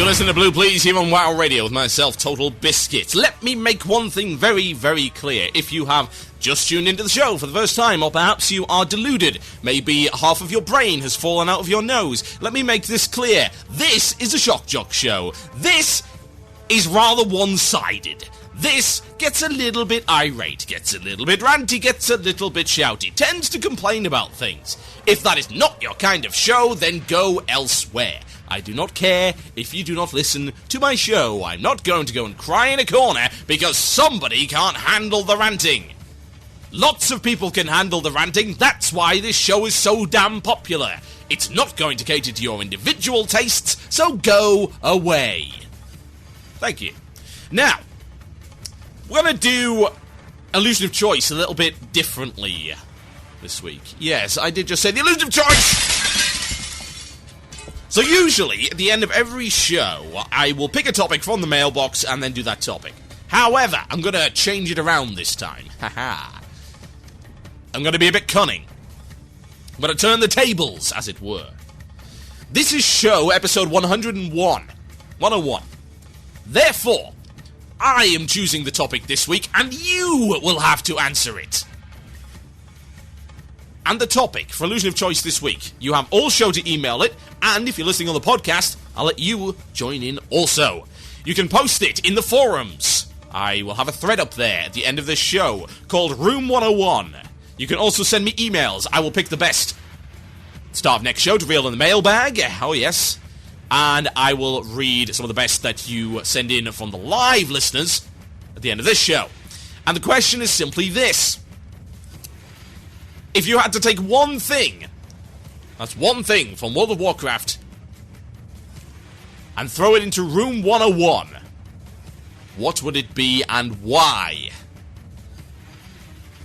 You're listening to Blue Please here on WoW Radio with myself, Total Biscuit. Let me make one thing very, very clear. If you have just tuned into the show for the first time, or perhaps you are deluded, maybe half of your brain has fallen out of your nose, let me make this clear. This is a shock jock show. This is rather one-sided. This gets a little bit irate, gets a little bit ranty, gets a little bit shouty, tends to complain about things. If that is not your kind of show, then go elsewhere. I do not care if you do not listen to my show. I'm not going to go and cry in a corner because somebody can't handle the ranting. Lots of people can handle the ranting. That's why this show is so damn popular. It's not going to cater to your individual tastes, so go away. Thank you. Now, we're going to do Illusion of Choice a little bit differently this week. Yes, I did just say the Illusion of Choice! So usually, at the end of every show, I will pick a topic from the mailbox and then do that topic. However, I'm going to change it around this time. Haha. I'm going to be a bit cunning. I'm going to turn the tables, as it were. This is show episode 101. 101. Therefore, I am choosing the topic this week, and you will have to answer it. And the topic for Illusion of Choice this week, you have all show to email it, and if you're listening on the podcast, I'll let you join in also. You can post it in the forums. I will have a thread up there at the end of this show called Room 101. You can also send me emails. I will pick the best. Start of next show to reel in the mailbag. Oh, yes. And I will read some of the best that you send in from the live listeners at the end of this show. And the question is simply this. If you had to take one thing, that's one thing from World of Warcraft, and throw it into Room 101, what would it be and why?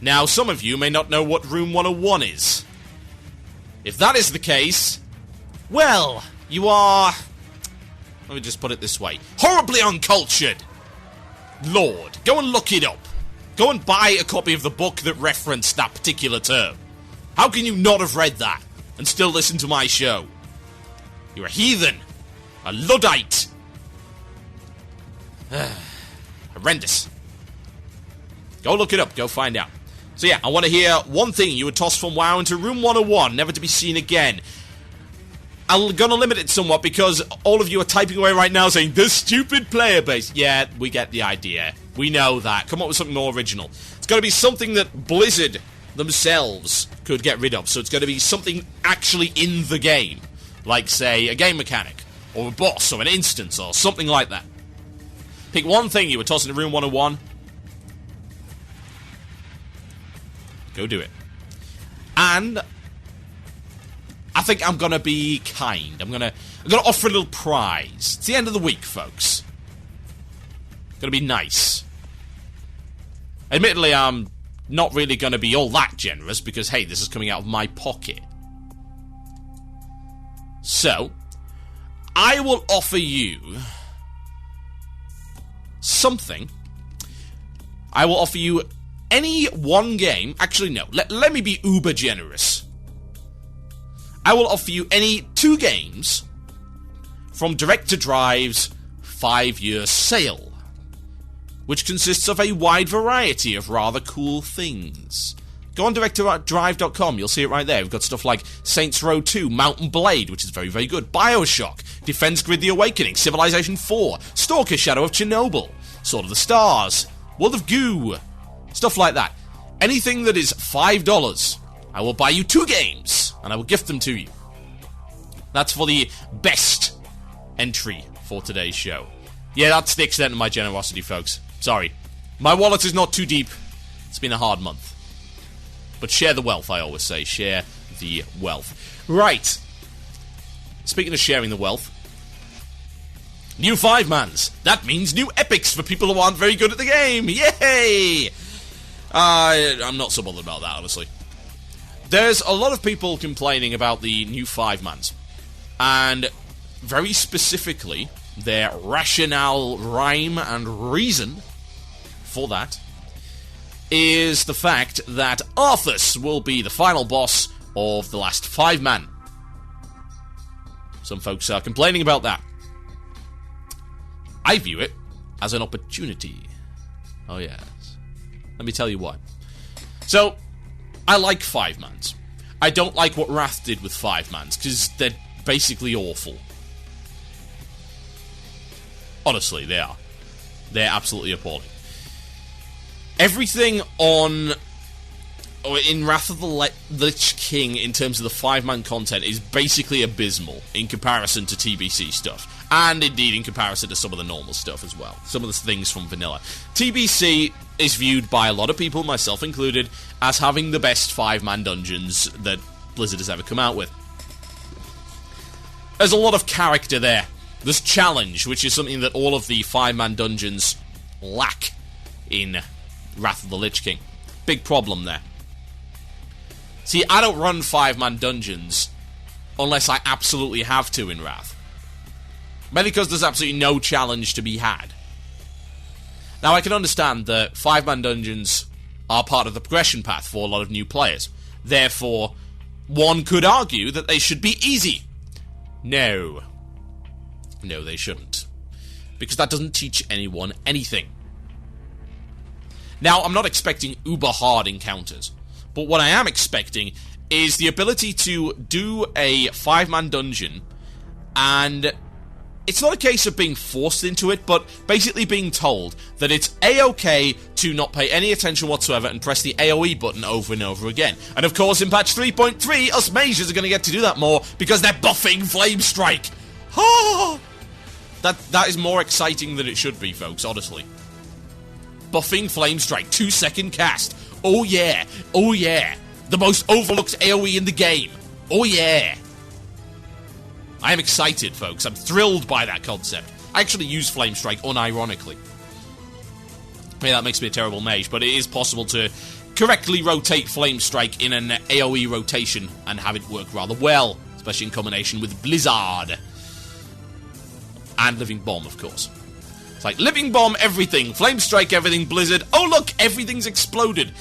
Now, some of you may not know what Room 101 is. If that is the case, well, you are, let me just put it this way, horribly uncultured. Lord, go and look it up. Go and buy a copy of the book that referenced that particular term. How can you not have read that and still listen to my show? You're a heathen. A Luddite. Horrendous. Go look it up. Go find out. So yeah, I want to hear one thing you would toss from WoW into Room 101, never to be seen again. I'm going to limit it somewhat because all of you are typing away right now saying, the stupid player base. Yeah, we get the idea. We know that. Come up with something more original. It's got to be something that Blizzard themselves could get rid of. So it's going to be something actually in the game. Like, say, a game mechanic, or a boss, or an instance, or something like that. Pick one thing you would toss into Room 101. Go do it. And I think I'm going to be kind. I'm going to offer a little prize. It's the end of the week, folks. Going to be nice. Admittedly, I'm not really going to be all that generous because, hey, this is coming out of my pocket. So, I will offer you something. I will offer you any one game. Actually, no. Let me be uber generous. I will offer you any 2 games from Direct to Drive's 5-year sale, which consists of a wide variety of rather cool things. Go on directodrive.com, you'll see it right there. We've got stuff like Saints Row 2, Mountain Blade, which is very, very good, Bioshock, Defense Grid The Awakening, Civilization 4, Stalker Shadow of Chernobyl, Sword of the Stars, World of Goo, stuff like that. Anything that is $5, I will buy you 2 games, and I will gift them to you. That's for the best entry for today's show. Yeah, that's the extent of my generosity, folks. Sorry. My wallet is not too deep. It's been a hard month. But share the wealth, I always say. Share the wealth. Right. Speaking of sharing the wealth, new 5-mans. That means new epics for people who aren't very good at the game. Yay! I'm not so bothered about that, honestly. There's a lot of people complaining about the new 5-mans. And very specifically, their rationale, rhyme, and reason for that is the fact that Arthas will be the final boss of the last 5-man. Some folks are complaining about that. I view it as an opportunity. Oh, yes. Let me tell you why. So, I like 5-mans. I don't like what Wrath did with 5-mans, because they're basically awful. Honestly, they are. They're absolutely appalling. Everything in Wrath of the Lich King in terms of the 5-man content is basically abysmal in comparison to TBC stuff. And indeed in comparison to some of the normal stuff as well. Some of the things from vanilla. TBC is viewed by a lot of people, myself included, as having the best 5-man dungeons that Blizzard has ever come out with. There's a lot of character there. There's challenge, which is something that all of the 5-man dungeons lack in Wrath of the Lich King. Big problem there. See, I don't run 5-man dungeons unless I absolutely have to in Wrath. Mainly because there's absolutely no challenge to be had. Now, I can understand that 5-man dungeons are part of the progression path for a lot of new players. Therefore, one could argue that they should be easy. No. No, they shouldn't. Because that doesn't teach anyone anything. Now, I'm not expecting uber-hard encounters. But what I am expecting is the ability to do a 5-man dungeon, and it's not a case of being forced into it, but basically being told that it's A-OK to not pay any attention whatsoever and press the AoE button over and over again. And of course, in patch 3.3, us mages are going to get to do that more because they're buffing Flame Strike. Ah! That is more exciting than it should be, folks, honestly. Buffing Flame Strike, 2-second cast. Oh yeah, oh yeah. The most overlooked AoE in the game. Oh yeah. I am excited, folks. I'm thrilled by that concept. I actually use Flame Strike unironically. Maybe that makes me a terrible mage, but it is possible to correctly rotate Flame Strike in an AoE rotation and have it work rather well, especially in combination with Blizzard. And Living Bomb, of course. It's like, Living Bomb everything, Flame Strike everything, Blizzard. Oh look, everything's exploded.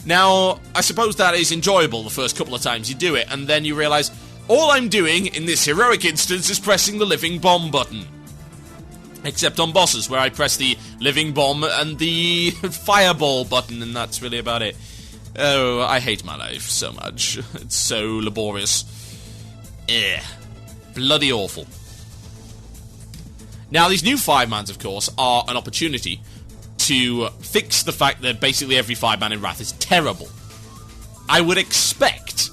Now, I suppose that is enjoyable the first couple of times you do it, and then you realise, all I'm doing in this heroic instance is pressing the Living Bomb button. Except on bosses, where I press the Living Bomb and the Fireball button, and that's really about it. Oh, I hate my life so much. It's so laborious. Bloody awful. Now, these new 5-mans, of course, are an opportunity to fix the fact that basically every 5-man in Wrath is terrible. I would expect,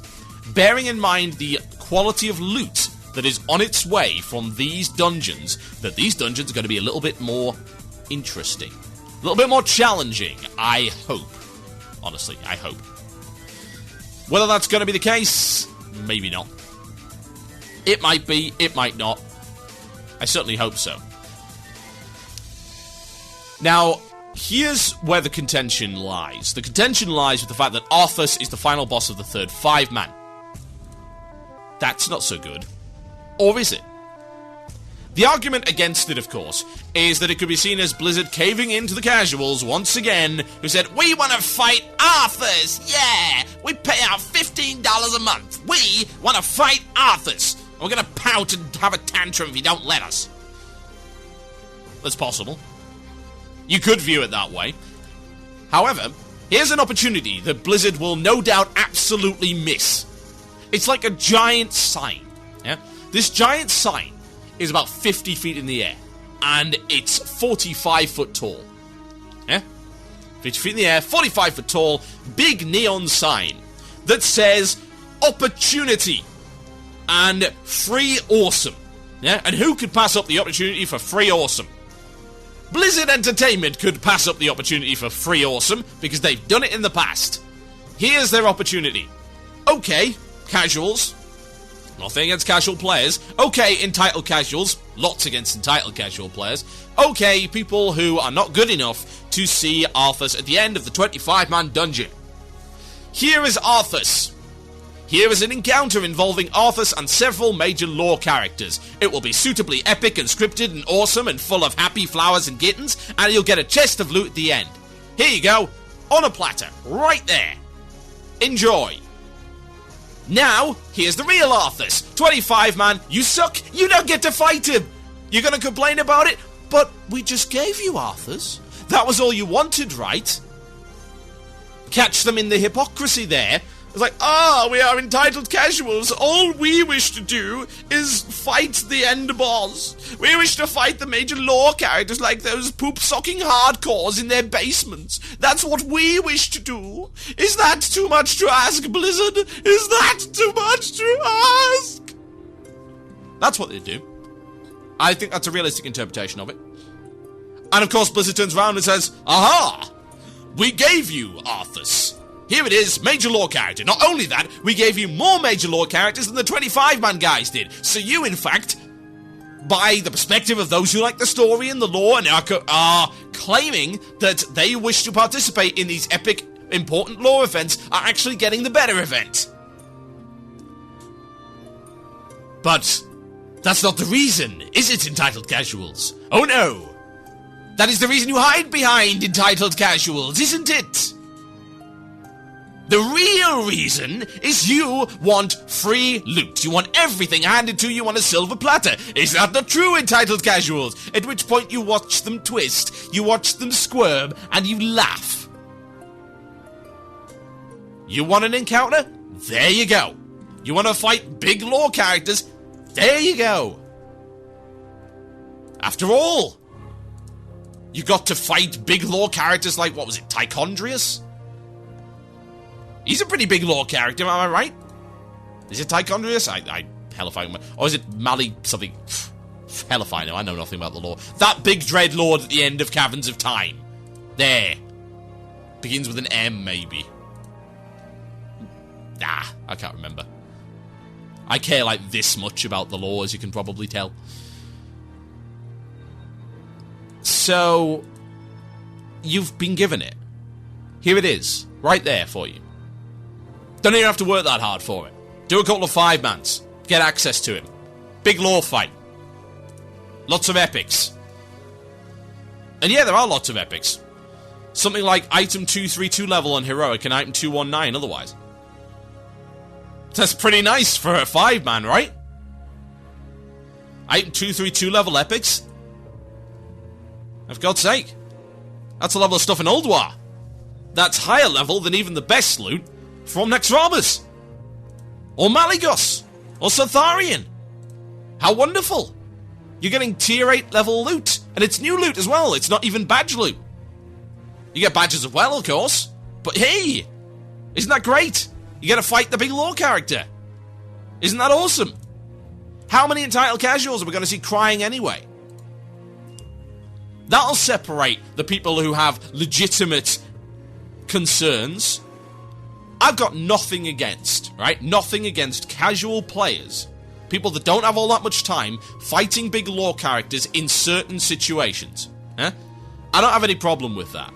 bearing in mind the quality of loot that is on its way from these dungeons, that these dungeons are going to be a little bit more interesting. A little bit more challenging, I hope. Honestly, I hope. Whether that's going to be the case, maybe not. It might be, it might not. I certainly hope so. Now, here's where the contention lies. The contention lies with the fact that Arthas is the final boss of the third 5-man. That's not so good. Or is it? The argument against it, of course, is that it could be seen as Blizzard caving into the casuals once again, who said, we want to fight Arthas! Yeah! We pay out $15 a month! We want to fight Arthas! We're going to pout and have a tantrum if you don't let us. That's possible. You could view it that way. However, here's an opportunity that Blizzard will no doubt absolutely miss. It's like a giant sign. Yeah? This giant sign is about 50 feet in the air, and it's 45 foot tall. Yeah? 50 feet in the air, 45 foot tall, big neon sign that says opportunity and free awesome. Yeah? And who could pass up the opportunity for free awesome? Blizzard Entertainment could pass up the opportunity for free awesome because they've done it in the past. Here's their opportunity. Okay, casuals. Nothing against casual players. Okay, entitled casuals. Lots against entitled casual players. Okay, people who are not good enough to see Arthas at the end of the 25-man dungeon. Here is Arthas. Here is an encounter involving Arthas and several major lore characters. It will be suitably epic and scripted and awesome and full of happy flowers and kittens, and you'll get a chest of loot at the end. Here you go, on a platter, right there. Enjoy. Now, here's the real Arthas. 25-man, you suck, you don't get to fight him. You're gonna complain about it? But we just gave you Arthur's. That was all you wanted, right? Catch them in the hypocrisy there. It's like, we are entitled casuals. All we wish to do is fight the end boss. We wish to fight the major lore characters like those poop-socking hardcores in their basements. That's what we wish to do. Is that too much to ask, Blizzard? Is that too much to ask? That's what they do. I think that's a realistic interpretation of it. And of course, Blizzard turns around and says, aha! We gave you Arthas. Here it is, major lore character. Not only that, we gave you more major lore characters than the 25-man guys did. So you, in fact, by the perspective of those who like the story and the lore and are claiming that they wish to participate in these epic, important lore events, are actually getting the better event. But that's not the reason, is it, entitled casuals? Oh no! That is the reason you hide behind, entitled casuals, isn't it? The real reason is you want free loot. You want everything handed to you on a silver platter. Is that not true, entitled casuals? At which point you watch them twist, you watch them squirm, and you laugh. You want an encounter? There you go. You want to fight big lore characters? There you go. After all, you got to fight big lore characters like, what was it, Tichondrius? He's a pretty big lore character, am I right? Is it Tichondrius? Hell if I know. Or is it Mali something? Hell if I know. I know nothing about the lore. That big dread lord at the end of Caverns of Time. There. Begins with an M, maybe. Nah, I can't remember. I care like this much about the lore, as you can probably tell. So, you've been given it. Here it is. Right there for you. Don't even have to work that hard for it. Do a couple of 5-mans. Get access to him. Big lore fight. Lots of epics. And yeah, there are lots of epics. Something like item 232 level on Heroic and item 219 otherwise. That's pretty nice for a 5-man, right? Item 232 level epics? For God's sake. That's a level of stuff in Old War. That's higher level than even the best loot from Nexramas, or Malygos, or Sotharian. How wonderful! You're getting tier 8 level loot, and it's new loot as well, it's not even badge loot. You get badges as well, of course, but hey! Isn't that great? You get to fight the big lore character. Isn't that awesome? How many entitled casuals are we going to see crying anyway? That'll separate the people who have legitimate concerns. I've got nothing against, right? Nothing against casual players. People that don't have all that much time fighting big lore characters in certain situations. I don't have any problem with that.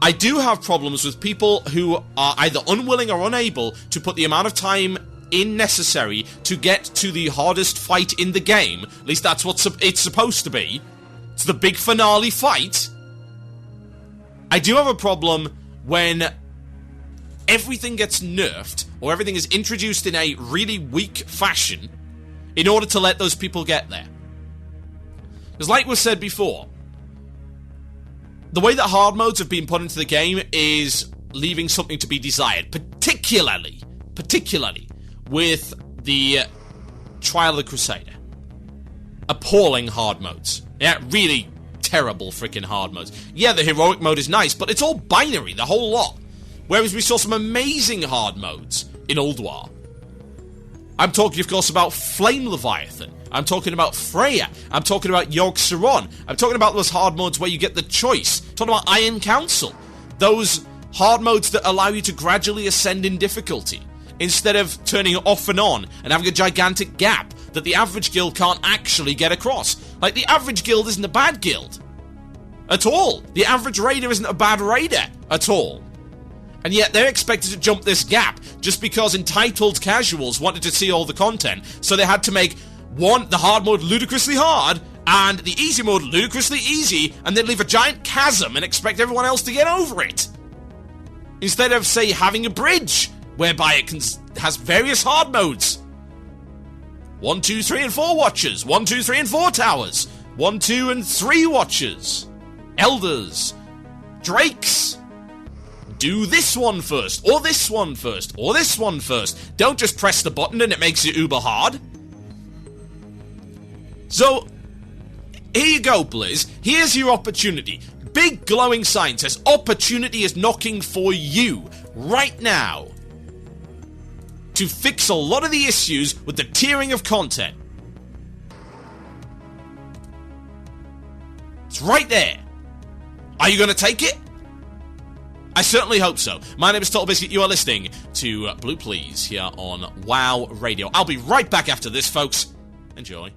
I do have problems with people who are either unwilling or unable to put the amount of time in necessary to get to the hardest fight in the game. At least that's what it's supposed to be. It's the big finale fight. I do have a problem when everything gets nerfed, or everything is introduced in a really weak fashion in order to let those people get there. Because like was said before, the way that hard modes have been put into the game is leaving something to be desired, particularly with the Trial of the Crusader. Appalling hard modes. Yeah, really terrible freaking hard modes. Yeah, the heroic mode is nice, but it's all binary, the whole lot. Whereas we saw some amazing hard modes in Old War. I'm talking, of course, about Flame Leviathan. I'm talking about Freya. I'm talking about Yogg-Saron. I'm talking about those hard modes where you get the choice. I'm talking about Iron Council. Those hard modes that allow you to gradually ascend in difficulty, instead of turning it off and on and having a gigantic gap that the average guild can't actually get across. Like, the average guild isn't a bad guild. At all. The average raider isn't a bad raider. At all. And yet they're expected to jump this gap just because entitled casuals wanted to see all the content, so they had to make the hard mode ludicrously hard and the easy mode ludicrously easy, and then leave a giant chasm and expect everyone else to get over it. Instead of, say, having a bridge whereby it has various hard modes. 1, 2, 3, and 4 watchers. 1, 2, 3, and 4 towers. 1, 2, and 3 watchers, elders, drakes. Do this one first, or this one first, or this one first. Don't just press the button and it makes it uber hard. So, here you go, Blizz. Here's your opportunity. Big glowing sign says opportunity is knocking for you right now to fix a lot of the issues with the tiering of content. It's right there. Are you going to take it? I certainly hope so. My name is Total Biscuit. You are listening to Blue Please here on WoW Radio. I'll be right back after this, folks. Enjoy.